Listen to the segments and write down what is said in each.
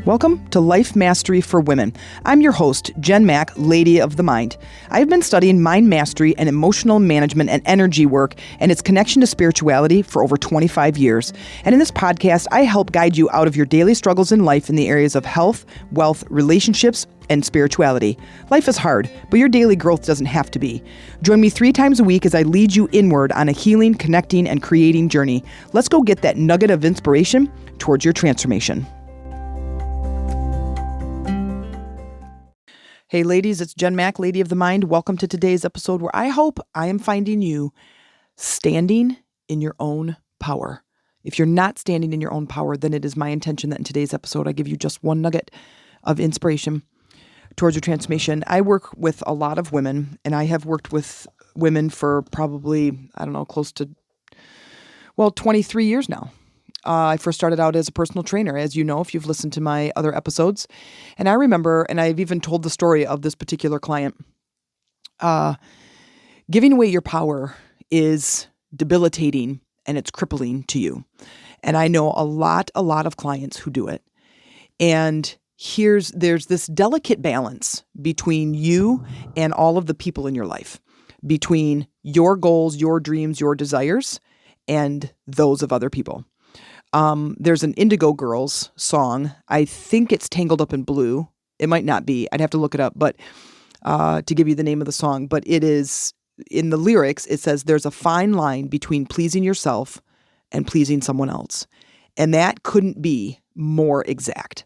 Welcome to Life Mastery for Women. I'm your host, Jen Mack, Lady of the Mind. I've been studying mind mastery and emotional management and energy work and its connection to spirituality for over 25 years. And in this podcast, I help guide you out of your daily struggles in life in the areas of health, wealth, relationships, and spirituality. Life is hard, but your daily growth doesn't have to be. Join me 3 times a week as I lead you inward on a healing, connecting, and creating journey. Let's go get that nugget of inspiration towards your transformation. Hey ladies, it's Jen Mack, Lady of the Mind. Welcome to today's episode where I hope I am finding you standing in your own power. If you're not standing in your own power, then it is my intention that in today's episode I give you just one nugget of inspiration towards your transformation. I work with a lot of women, and I have worked with women for probably, close to, 23 years now. I first started out as a personal trainer, as you know, if you've listened to my other episodes. And I remember, and I've even told the story of this particular client, giving away your power is debilitating and it's crippling to you. And I know a lot of clients who do it. And there's this delicate balance between you and all of the people in your life, between your goals, your dreams, your desires, and those of other people. There's an Indigo Girls song. I think it's Tangled Up in Blue. It might not be. I'd have to look it up, but to give you the name of the song. But it is, in the lyrics, it says there's a fine line between pleasing yourself and pleasing someone else. And that couldn't be more exact,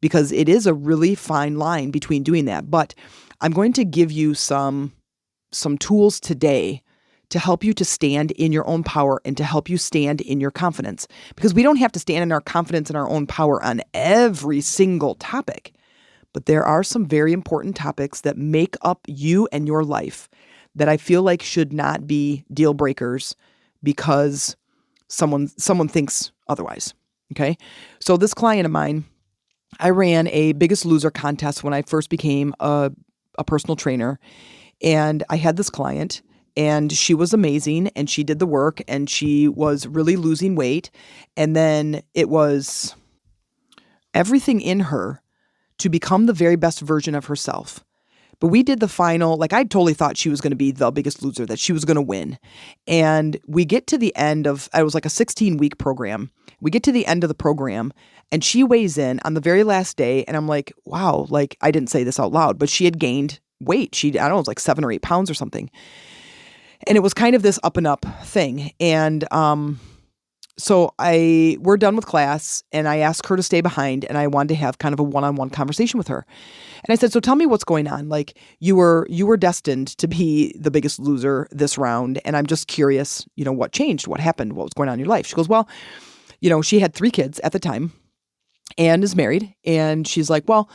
because it is a really fine line between doing that. But I'm going to give you some tools today to help you to stand in your own power and to help you stand in your confidence. Because we don't have to stand in our confidence and our own power on every single topic. But there are some very important topics that make up you and your life that I feel like should not be deal breakers because someone thinks otherwise. Okay? So this client of mine, I ran a Biggest Loser contest when I first became a personal trainer. And I had this client, and she was amazing, and she did the work, and she was really losing weight. And then it was everything in her to become the very best version of herself. But we did the final, I totally thought she was going to be the Biggest Loser, that she was going to win. And we get to the end of, it was like a 16-week program. We get to the end of the program, and she weighs in on the very last day. And I'm like, wow, I didn't say this out loud, but she had gained weight. It was like 7 or 8 pounds or something. And it was kind of this up and up thing. And so we're done with class, and I asked her to stay behind, and I wanted to have kind of a one-on-one conversation with her. And I said, so tell me what's going on. You were destined to be the Biggest Loser this round. And I'm just curious, what changed, what happened, what was going on in your life? She goes, well, she had 3 kids at the time and is married. And she's like, well,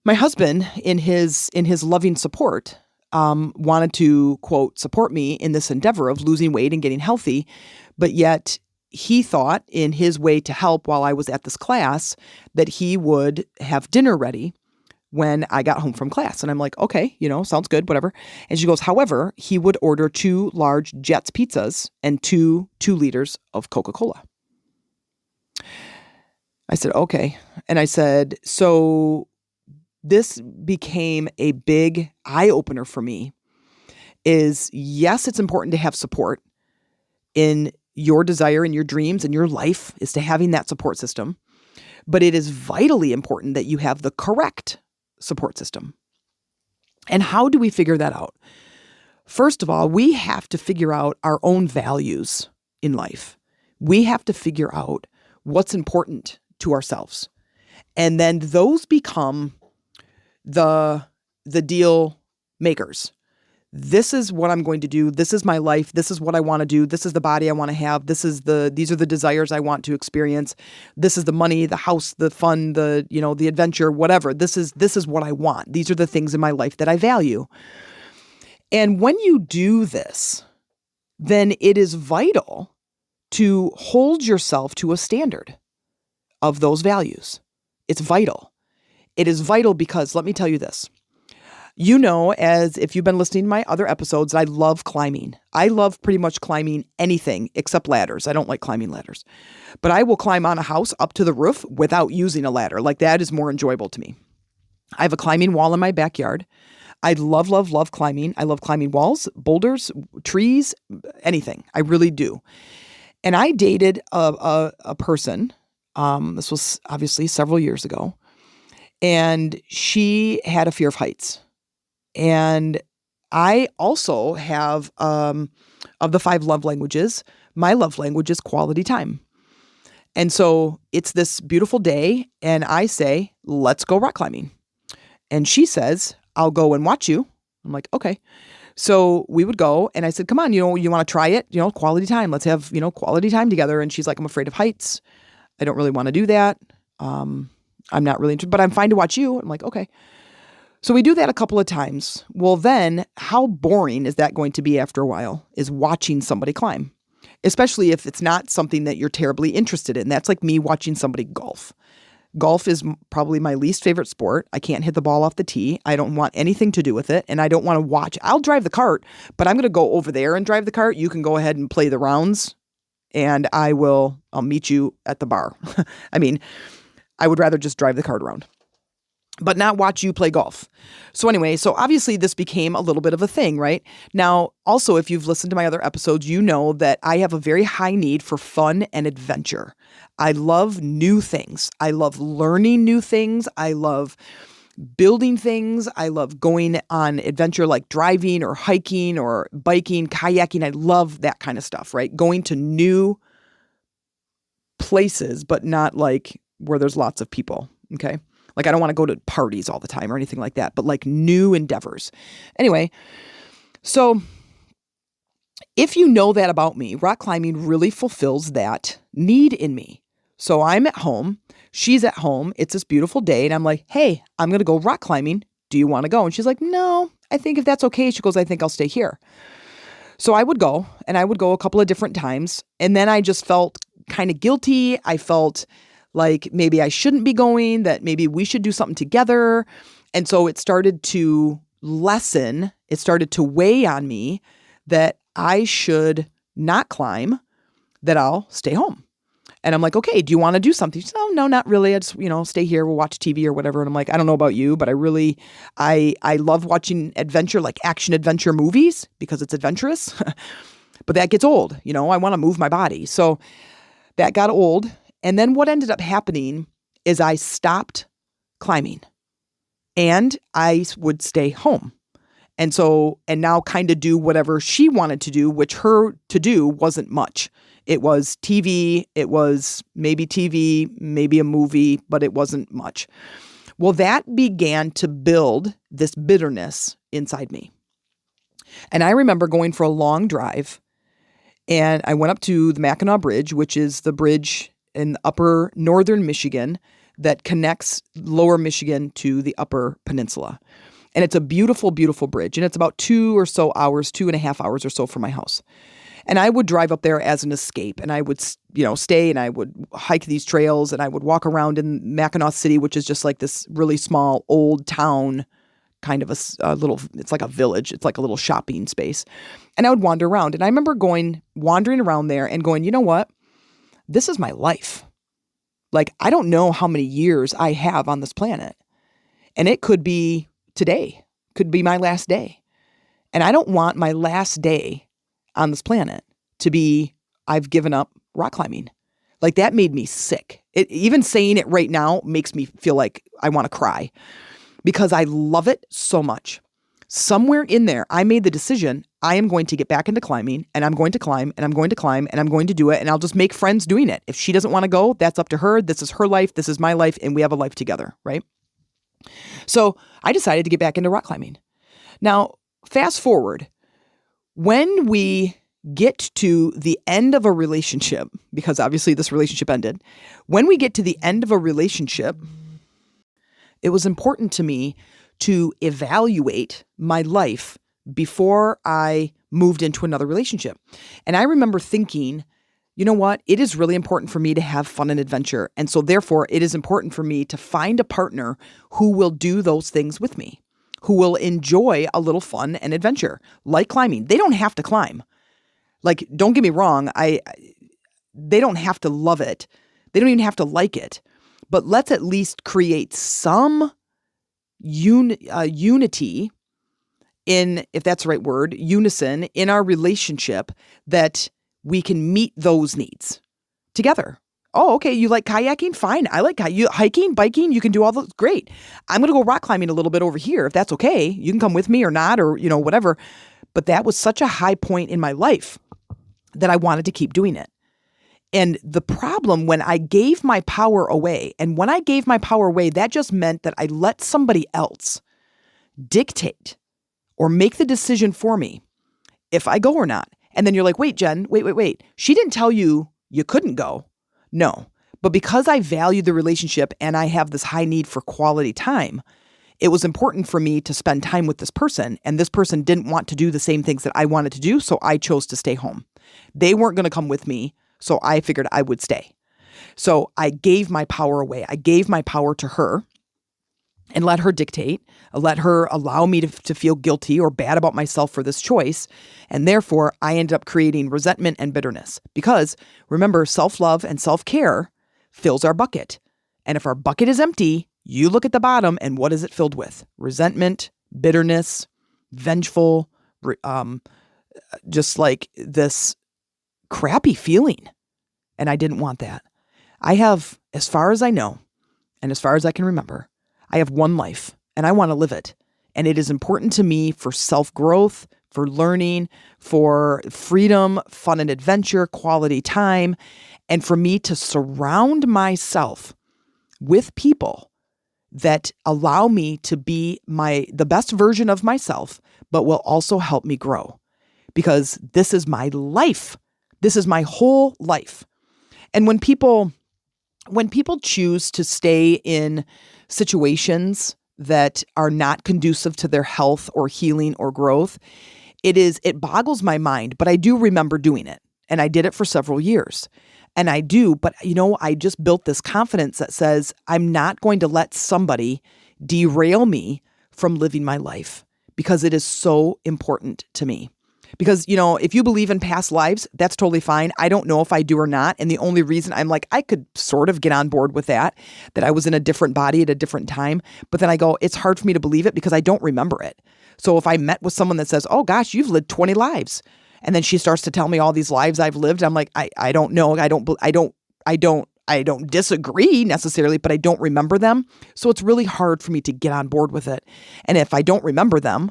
my husband in his loving support, wanted to, quote, support me in this endeavor of losing weight and getting healthy. But yet he thought in his way to help while I was at this class that he would have dinner ready when I got home from class. And I'm like, okay, sounds good, whatever. And she goes, however, he would order 2 large Jets pizzas and 2 liters of Coca-Cola. I said, okay. And I said, so this became a big eye-opener for me. Is yes, it's important to have support in your desire and your dreams and your life, is to having that support system. But it is vitally important that you have the correct support system. And how do we figure that out? First of all, we have to figure out our own values in life. We have to figure out what's important to ourselves. And then those become the deal makers. This is what I'm going to do. This is my life. This is what I want to do. This is the body I want to have. These are the desires I want to experience. This is the money, the house, the fun, the adventure, whatever. This is what I want. These are the things in my life that I value. And when you do this, then it is vital to hold yourself to a standard of those values. It's vital. It is vital because, let me tell you this, You know, as if you've been listening to my other episodes, I love climbing. I love pretty much climbing anything except ladders. I don't like climbing ladders. But I will climb on a house up to the roof without using a ladder. Like that is more enjoyable to me. I have a climbing wall in my backyard. I love, love, love climbing. I love climbing walls, boulders, trees, anything. I really do. And I dated a person. This was obviously several years ago. And she had a fear of heights. And I also have, of the 5 love languages, my love language is quality time. And so it's this beautiful day, and I say, let's go rock climbing. And she says, I'll go and watch you. I'm like, okay. So we would go, and I said, come on, you want to try it? Quality time. Let's have, quality time together. And she's like, I'm afraid of heights. I don't really want to do that. I'm not really interested, but I'm fine to watch you. I'm like, okay. So we do that a couple of times. Well, then how boring is that going to be after a while, is watching somebody climb, especially if it's not something that you're terribly interested in. That's like me watching somebody golf. Golf is probably my least favorite sport. I can't hit the ball off the tee. I don't want anything to do with it. And I don't want to watch. I'll drive the cart, but I'm going to go over there and drive the cart. You can go ahead and play the rounds, and I'll meet you at the bar. I mean, I would rather just drive the cart around, but not watch you play golf. So anyway, so obviously this became a little bit of a thing, right? Now, also, if you've listened to my other episodes, you know that I have a very high need for fun and adventure. I love new things. I love learning new things. I love building things. I love going on adventure like driving or hiking or biking, kayaking. I love that kind of stuff, right? Going to new places, but not like where there's lots of people, okay? Like I don't want to go to parties all the time or anything like that, but like new endeavors. Anyway, so if you know that about me, rock climbing really fulfills that need in me. So I'm at home, she's at home, it's this beautiful day, and I'm like, hey, I'm going to go rock climbing. Do you want to go? And she's like, no, I think if that's okay. She goes, I think I'll stay here. So I would go, and I would go a couple of different times. And then I just felt kind of guilty. I felt like maybe I shouldn't be going, that maybe we should do something together. And so it started to lessen. It started to weigh on me that I should not climb, that I'll stay home. And I'm like, okay, do you want to do something? She said, oh, no, not really. I just, stay here. We'll watch TV or whatever. And I'm like, I don't know about you, but I love watching adventure, like action adventure movies because it's adventurous. But that gets old. I want to move my body. So that got old. And then what ended up happening is I stopped climbing and I would stay home. And now kind of do whatever she wanted to do, which her to do wasn't much. It was TV, it was maybe TV, maybe a movie, but it wasn't much. Well, that began to build this bitterness inside me. And I remember going for a long drive, and I went up to the Mackinac Bridge, which is the bridge in upper northern Michigan that connects lower Michigan to the upper peninsula. And it's a beautiful, beautiful bridge. And it's about 2.5 hours or so from my house. And I would drive up there as an escape, and I would, stay, and I would hike these trails, and I would walk around in Mackinac City, which is just like this really small old town, kind of a little, it's like a village. It's like a little shopping space. And I would wander around. And I remember wandering around there and going, you know what? This is my life. Like, I don't know how many years I have on this planet. And it could be today, could be my last day. And I don't want my last day on this planet to be, I've given up rock climbing. Like that made me sick. Even saying it right now makes me feel like I want to cry because I love it so much. Somewhere in there, I made the decision, I am going to get back into climbing, and I'm going to climb, and I'm going to climb, and I'm going to do it, and I'll just make friends doing it. If she doesn't want to go, that's up to her. This is her life. This is my life, and we have a life together, right? So I decided to get back into rock climbing. Now, fast forward. When we get to the end of a relationship, because obviously this relationship ended, when we get to the end of a relationship, it was important to me to evaluate my life before I moved into another relationship. And I remember thinking, you know what? It is really important for me to have fun and adventure. And so therefore, it is important for me to find a partner who will do those things with me, who will enjoy a little fun and adventure, like climbing. They don't have to climb. Like, don't get me wrong. They don't have to love it. They don't even have to like it. But let's at least create some unity in, if that's the right word, unison in our relationship, that we can meet those needs together. Oh, okay. You like kayaking? Fine. I like hiking, biking. You can do all those. Great. I'm going to go rock climbing a little bit over here. If that's okay, you can come with me or not, or, whatever. But that was such a high point in my life that I wanted to keep doing it. And the problem when I gave my power away, and when I gave my power away, that just meant that I let somebody else dictate or make the decision for me if I go or not. And then you're like, wait, Jen, wait. She didn't tell you couldn't go. No, but because I value the relationship and I have this high need for quality time, it was important for me to spend time with this person. And this person didn't want to do the same things that I wanted to do. So I chose to stay home. They weren't going to come with me. So I figured I would stay. So I gave my power away. I gave my power to her and let her dictate, let her allow me to feel guilty or bad about myself for this choice. And therefore, I ended up creating resentment and bitterness because remember, self-love and self-care fills our bucket. And if our bucket is empty, you look at the bottom and what is it filled with? Resentment, bitterness, vengeful, just like this crappy feeling. And I didn't want that. I have, as far as I know, and as far as I can remember, I have one life and I want to live it. And it is important to me for self-growth, for learning, for freedom, fun and adventure, quality time, and for me to surround myself with people that allow me to be the best version of myself, but will also help me grow. Because this is my life. This is my whole life. And when people choose to stay in situations that are not conducive to their health or healing or growth, it boggles my mind, but I do remember doing it. And I did it for several years. And I do, but I just built this confidence that says, I'm not going to let somebody derail me from living my life because it is so important to me. Because, if you believe in past lives, that's totally fine. I don't know if I do or not. And the only reason I'm like, I could sort of get on board with that I was in a different body at a different time. But then I go, it's hard for me to believe it because I don't remember it. So if I met with someone that says, oh gosh, you've lived 20 lives. And then she starts to tell me all these lives I've lived. I'm like, I don't know. I don't disagree necessarily, but I don't remember them. So it's really hard for me to get on board with it. And if I don't remember them,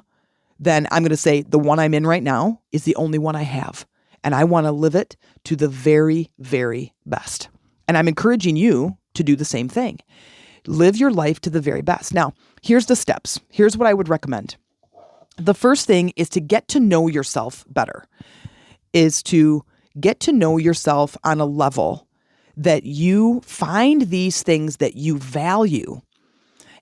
then I'm going to say the one I'm in right now is the only one I have. And I want to live it to the very, very best. And I'm encouraging you to do the same thing. Live your life to the very best. Now, here's the steps. Here's what I would recommend. The first thing is to get to know yourself better, is to get to know yourself on a level that you find these things that you value.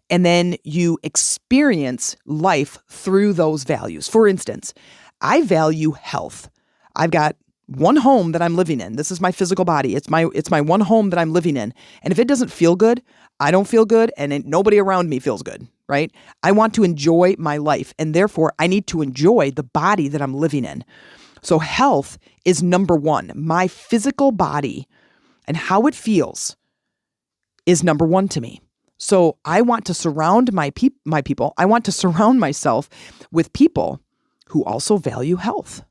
And then you experience life through those values. For instance, I value health. I've got one home that I'm living in. This is my physical body. It's my one home that I'm living in. And if it doesn't feel good, I don't feel good, and nobody around me feels good, right? I want to enjoy my life, and therefore I need to enjoy the body that I'm living in. So health is number one. My physical body and how it feels is number one to me. So I want to surround my people. I want to surround myself with people who also value health,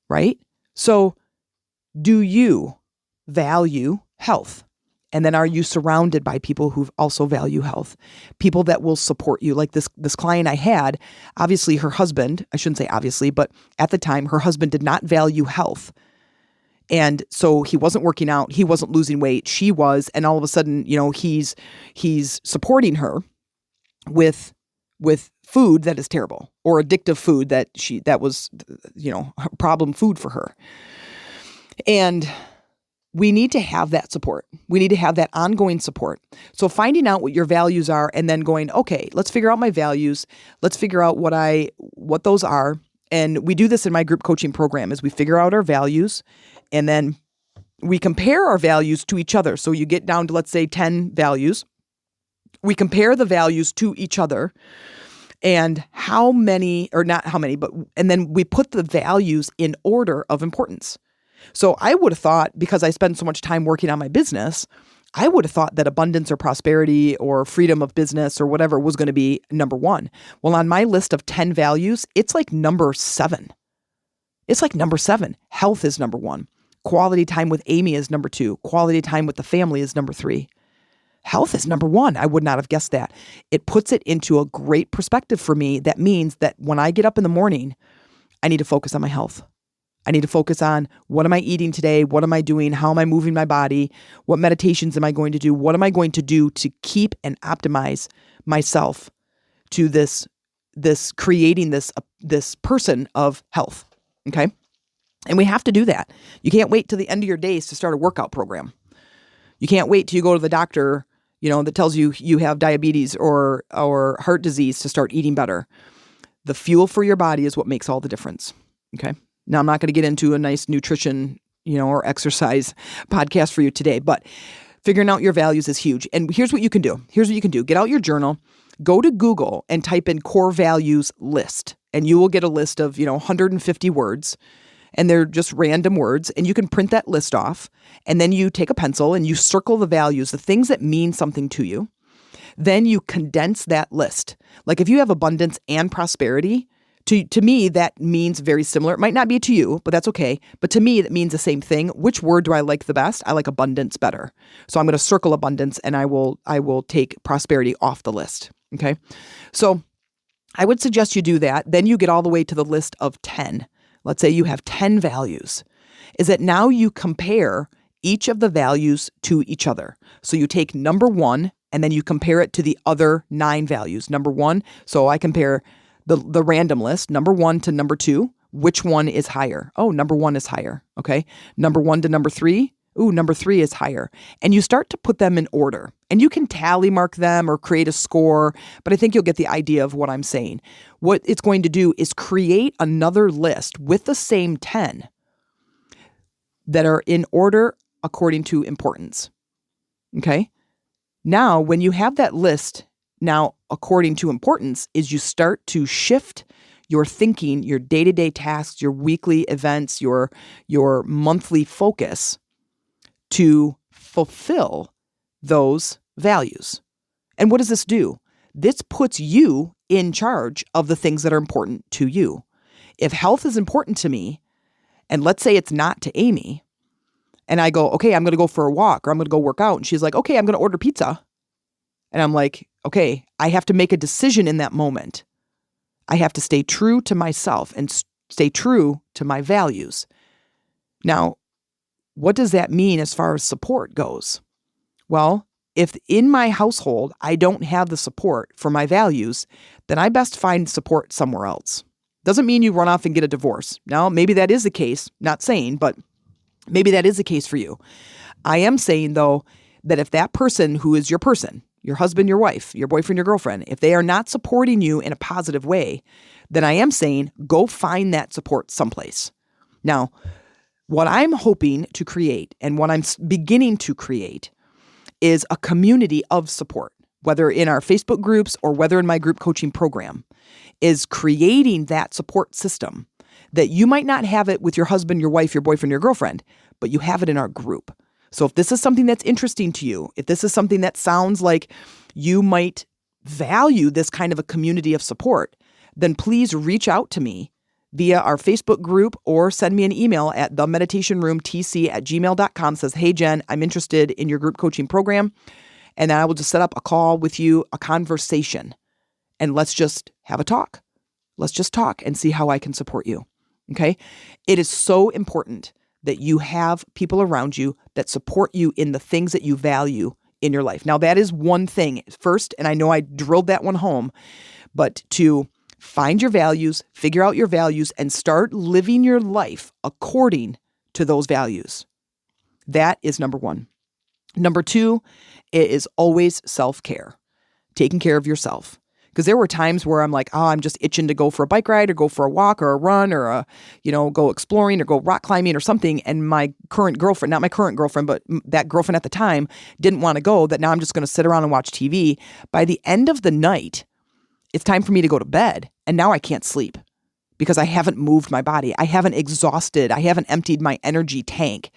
right? So do you value health? And then are you surrounded by people who also value health? People that will support you. Like this client I had, obviously her husband, I shouldn't say obviously, but at the time her husband did not value health. And so he wasn't working out, he wasn't losing weight, she was, and all of a sudden, he's supporting her with food that is terrible or addictive food that was problem food for her. And we need to have that support. We need to have that ongoing support. So finding out what your values are and then going, okay, let's figure out my values. Let's figure out what those are. And we do this in my group coaching program is we figure out our values and then we compare our values to each other. So you get down to, let's say, 10 values. We compare the values to each other. And how many, or not how many, but, and then we put the values in order of importance. So I would have thought, because I spend so much time working on my business, I would have thought that abundance or prosperity or freedom of business or whatever was going to be number one. Well, on my list of 10 values, it's like number 7. It's like number 7. Health is number 1. Quality time with Amy is number 2. Quality time with the family is number 3. Health is number 1. I would not have guessed that. It puts it into a great perspective for me. That means that when I get up in the morning, I need to focus on my health. I need to focus on, what am I eating today? What am I doing? How am I moving my body? What meditations am I going to do? What am I going to do to keep and optimize myself to this creating this person of health? Okay. And we have to do that. You can't wait till the end of your days to start a workout program. You can't wait till you go to the doctor, that tells you you have diabetes or heart disease to start eating better. The fuel for your body is what makes all the difference. Okay. Now, I'm not going to get into a nice nutrition, or exercise podcast for you today, but figuring out your values is huge. And here's what you can do. Get out your journal, go to Google and type in core values list, and you will get a list of, 150 words. And they're just random words, and you can print that list off, and then you take a pencil and you circle the values, the things that mean something to you. Then you condense that list. Like if you have abundance and prosperity, to me, that means very similar. It might not be to you, but that's okay. But to me, that means the same thing. Which word do I like the best? I like abundance better. So I'm going to circle abundance, and I will take prosperity off the list. Okay. So I would suggest you do that. Then you get all the way to the list of 10. Let's say you have 10 values, is that now you compare each of the values to each other. So you take number 1 and then you compare it to the other 9 values. Number 1, so I compare the random list, number 1 to number 2, which one is higher? Oh, number 1 is higher. Okay. Number 1 to number 3. Ooh, number 3 is higher. And you start to put them in order, and you can tally mark them or create a score, but I think you'll get the idea of what I'm saying. What it's going to do is create another list with the same 10 that are in order according to importance. Okay. Now, when you have that list now according to importance, is you start to shift your thinking, your day-to-day tasks, your weekly events, your monthly focus to fulfill those values. And what does this do? This puts you in charge of the things that are important to you. If health is important to me, and let's say it's not to Amy, and I go, okay, I'm going to go for a walk, or I'm going to go work out, and she's like, okay, I'm going to order pizza. And I'm like, okay, I have to make a decision in that moment. I have to stay true to myself and stay true to my values. Now, what does that mean as far as support goes? Well, if in my household I don't have the support for my values, then I best find support somewhere else. Doesn't mean you run off and get a divorce. Now, maybe that is the case, not saying, but maybe that is the case for you. I am saying, though, that if that person who is your person, your husband, your wife, your boyfriend, your girlfriend, if they are not supporting you in a positive way, then I am saying go find that support someplace. Now, what I'm hoping to create and what I'm beginning to create is a community of support, whether in our Facebook groups or whether in my group coaching program, is creating that support system that you might not have it with your husband, your wife, your boyfriend, your girlfriend, but you have it in our group. So if this is something that's interesting to you, if this is something that sounds like you might value this kind of a community of support, then please reach out to me via our Facebook group or send me an email at themeditationroomtc@gmail.com. Says, hey, Jen, I'm interested in your group coaching program. And then I will just set up a call with you, a conversation, and let's just have a talk. Let's just talk and see how I can support you. Okay. It is so important that you have people around you that support you in the things that you value in your life. Now, that is one thing first, and I know I drilled that one home, but to find your values, figure out your values, and start living your life according to those values. That is number 1. Number 2, it is always self-care, taking care of yourself. Because there were times where I'm like, oh, I'm just itching to go for a bike ride or go for a walk or a run or go exploring or go rock climbing or something. And my current girlfriend, not my current girlfriend, but that girlfriend at the time didn't want to go, that now I'm just going to sit around and watch TV. By the end of the night, it's time for me to go to bed. And now I can't sleep because I haven't moved my body. I haven't exhausted. I haven't emptied my energy tank.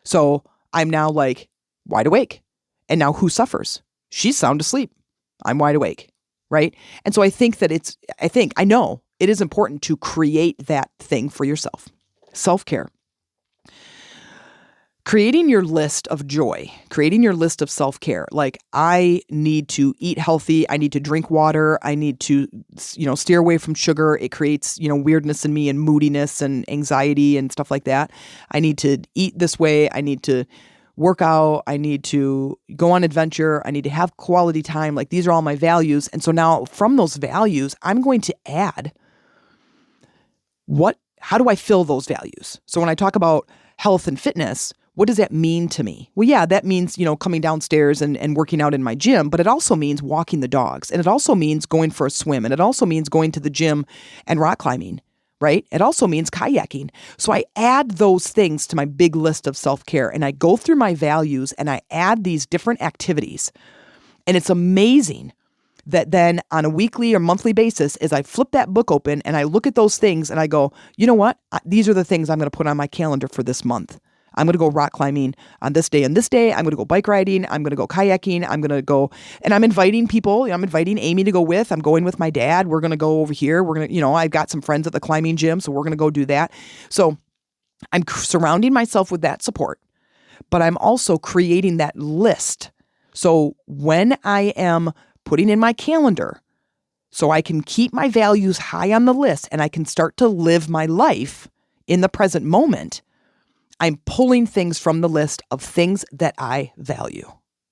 So I'm now like wide awake. And now who suffers? She's sound asleep. I'm wide awake. Right. And so I think that I know it is important to create that thing for yourself. Self-care. Creating your list of joy, creating your list of self-care. Like, I need to eat healthy. I need to drink water. I need to, steer away from sugar. It creates, weirdness in me and moodiness and anxiety and stuff like that. I need to eat this way. I need to work out. I need to go on adventure. I need to have quality time. Like, these are all my values. And so now from those values, I'm going to add how do I fill those values? So when I talk about health and fitness, what does that mean to me? Well, yeah, that means, coming downstairs and working out in my gym, but it also means walking the dogs. And it also means going for a swim. And it also means going to the gym and rock climbing, right? It also means kayaking. So I add those things to my big list of self-care, and I go through my values and I add these different activities. And it's amazing that then on a weekly or monthly basis, as I flip that book open and I look at those things and I go, you know what? These are the things I'm going to put on my calendar for this month. I'm going to go rock climbing on this day and this day. I'm going to go bike riding. I'm going to go kayaking. I'm going to go, and I'm inviting people. I'm inviting Amy to go with. I'm going with my dad. We're going to go over here. We're going to, I've got some friends at the climbing gym, so we're going to go do that. So I'm surrounding myself with that support, but I'm also creating that list. So when I am putting in my calendar, so I can keep my values high on the list and I can start to live my life in the present moment, I'm pulling things from the list of things that I value.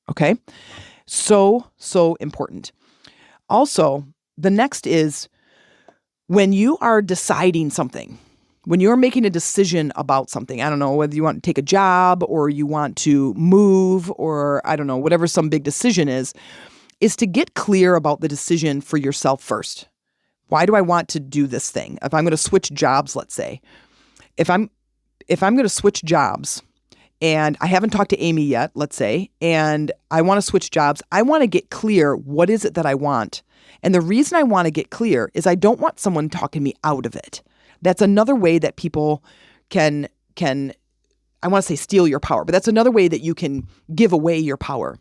Okay? So important. Also, the next is when you are deciding something, when you're making a decision about something, I don't know, whether you want to take a job or you want to move or I don't know, whatever some big decision is to get clear about the decision for yourself first. Why do I want to do this thing? If I'm going to switch jobs, let's say, if I'm going to switch jobs and I haven't talked to Amy yet, let's say, and I want to switch jobs, I want to get clear, what is it that I want? And the reason I want to get clear is I don't want someone talking me out of it. That's another way that people can I want to say steal your power, but that's another way that you can give away your power.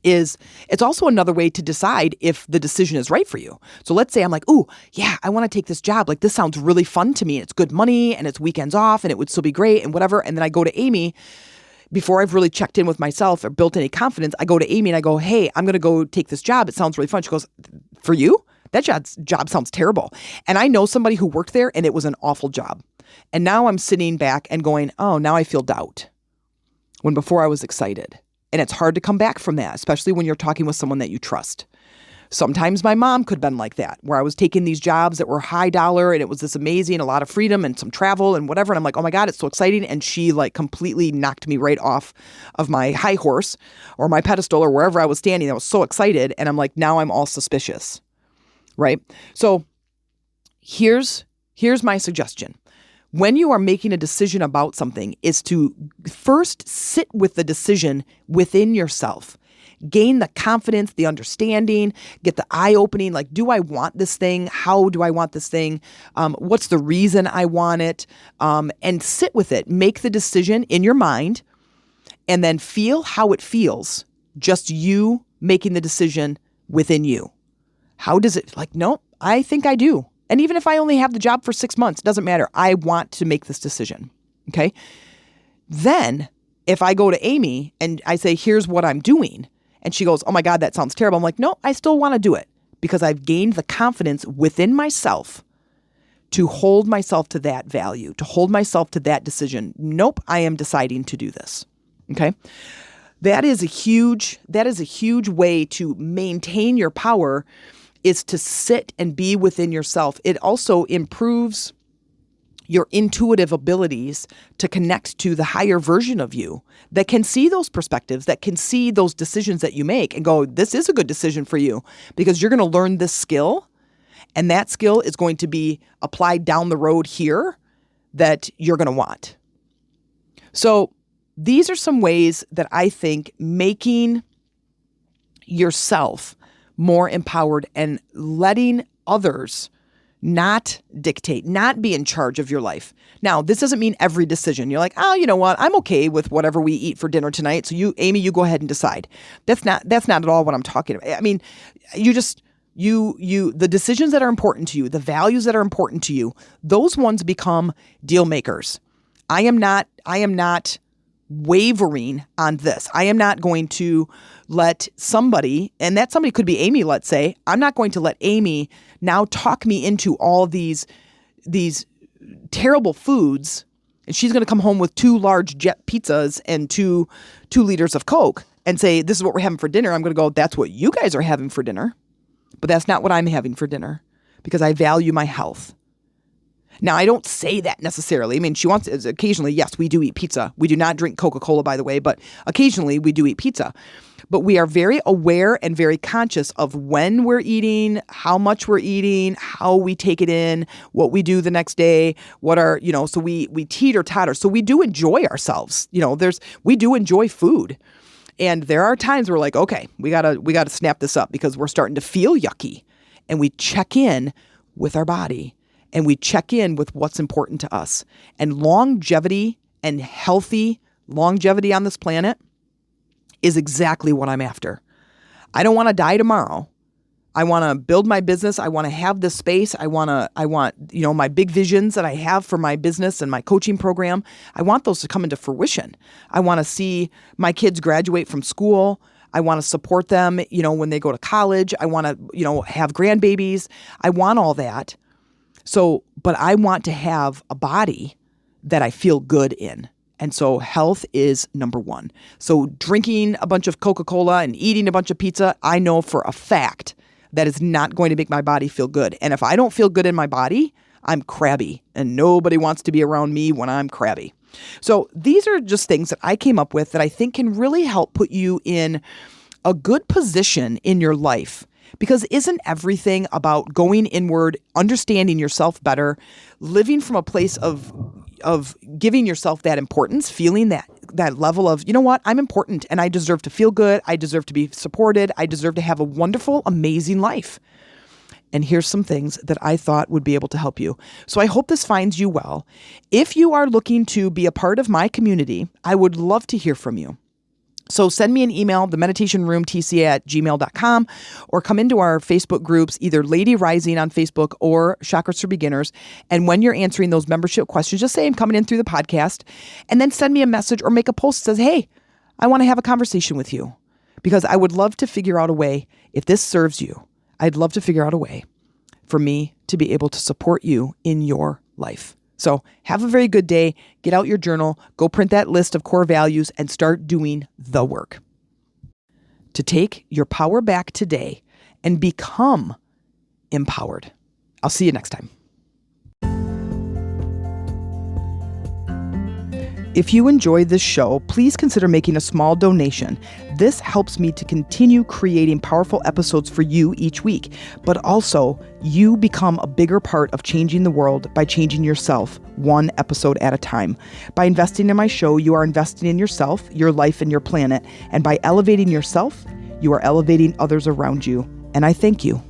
It's also another way to decide if the decision is right for you. So let's say I'm like, oh, yeah, I want to take this job. Like, this sounds really fun to me. It's good money and it's weekends off and it would still be great and whatever. And then I go to Amy before I've really checked in with myself or built any confidence. I go to Amy and I go, hey, I'm going to go take this job. It sounds really fun. She goes, for you? That job sounds terrible. And I know somebody who worked there and it was an awful job. And now I'm sitting back and going, oh, now I feel doubt when before I was excited. And it's hard to come back from that, especially when you're talking with someone that you trust. Sometimes my mom could have been like that, where I was taking these jobs that were high dollar and it was this amazing, a lot of freedom and some travel and whatever. And I'm like, oh my God, it's so exciting. And she like completely knocked me right off of my high horse or my pedestal or wherever I was standing. I was so excited. And I'm like, now I'm all suspicious, right? So here's my suggestion. When you are making a decision about something is to first sit with the decision within yourself. Gain the confidence, the understanding, get the eye-opening, like, do I want this thing? How do I want this thing? What's the reason I want it? And sit with it. Make the decision in your mind and then feel how it feels. Just you making the decision within you. How does it, like, no, I think I do. And even if I only have the job for 6 months, it doesn't matter. I want to make this decision. Okay. Then if I go to Amy and I say, here's what I'm doing. And she goes, oh my God, that sounds terrible. I'm like, no, I still want to do it because I've gained the confidence within myself to hold myself to that value, to hold myself to that decision. Nope, I am deciding to do this. Okay. That is a huge way to maintain your power, is to sit and be within yourself. It also improves your intuitive abilities to connect to the higher version of you that can see those perspectives, that can see those decisions that you make and go, this is a good decision for you because you're going to learn this skill and that skill is going to be applied down the road here that you're going to want. So these are some ways that I think making yourself more empowered and letting others not dictate, not be in charge of your life. Now, this doesn't mean every decision. You're like, oh, you know what? I'm okay with whatever we eat for dinner tonight. So you, Amy, you go ahead and decide. That's not at all what I'm talking about. I mean, the decisions that are important to you, the values that are important to you, those ones become deal makers. I am not wavering on this. I am not going to let somebody, and that somebody could be Amy, let's say, I'm not going to let Amy now talk me into all these terrible foods, and she's going to come home with 2 large jet pizzas and 2 liters of Coke and say, this is what we're having for dinner. I'm going to go, that's what you guys are having for dinner. But that's not what I'm having for dinner because I value my health. Now, I don't say that necessarily. I mean, she wants occasionally, yes, we do eat pizza. We do not drink Coca-Cola, by the way, but occasionally we do eat pizza. But we are very aware and very conscious of when we're eating, how much we're eating, how we take it in, what we do the next day, so we teeter-totter. So we do enjoy ourselves. We do enjoy food. And there are times we're like, okay, we gotta snap this up because we're starting to feel yucky. And we check in with our body. And we check in with what's important to us. And longevity and healthy longevity on this planet is exactly what I'm after. I don't want to die tomorrow. I want to build my business. I want to have this space. I want my big visions that I have for my business and my coaching program. I want those to come into fruition. I want to see my kids graduate from school. I want to support them, when they go to college. I want to, have grandbabies. I want all that. But I want to have a body that I feel good in. And so health is number one. So drinking a bunch of Coca-Cola and eating a bunch of pizza, I know for a fact that is not going to make my body feel good. And if I don't feel good in my body, I'm crabby. And nobody wants to be around me when I'm crabby. So these are just things that I came up with that I think can really help put you in a good position in your life. Because isn't everything about going inward, understanding yourself better, living from a place of giving yourself that importance, feeling that level of, you know what, I'm important and I deserve to feel good. I deserve to be supported. I deserve to have a wonderful, amazing life. And here's some things that I thought would be able to help you. So I hope this finds you well. If you are looking to be a part of my community, I would love to hear from you. So send me an email, themeditationroomtc@gmail.com, or come into our Facebook groups, either Lady Rising on Facebook or Chakras for Beginners. And when you're answering those membership questions, just say I'm coming in through the podcast, and then send me a message or make a post that says, hey, I want to have a conversation with you, because I would love to figure out a way, if this serves you, I'd love to figure out a way for me to be able to support you in your life. So have a very good day. Get out your journal, go print that list of core values, and start doing the work to take your power back today and become empowered. I'll see you next time. If you enjoyed this show, please consider making a small donation. This helps me to continue creating powerful episodes for you each week, but also you become a bigger part of changing the world by changing yourself one episode at a time. By investing in my show, you are investing in yourself, your life, and your planet. And by elevating yourself, you are elevating others around you. And I thank you.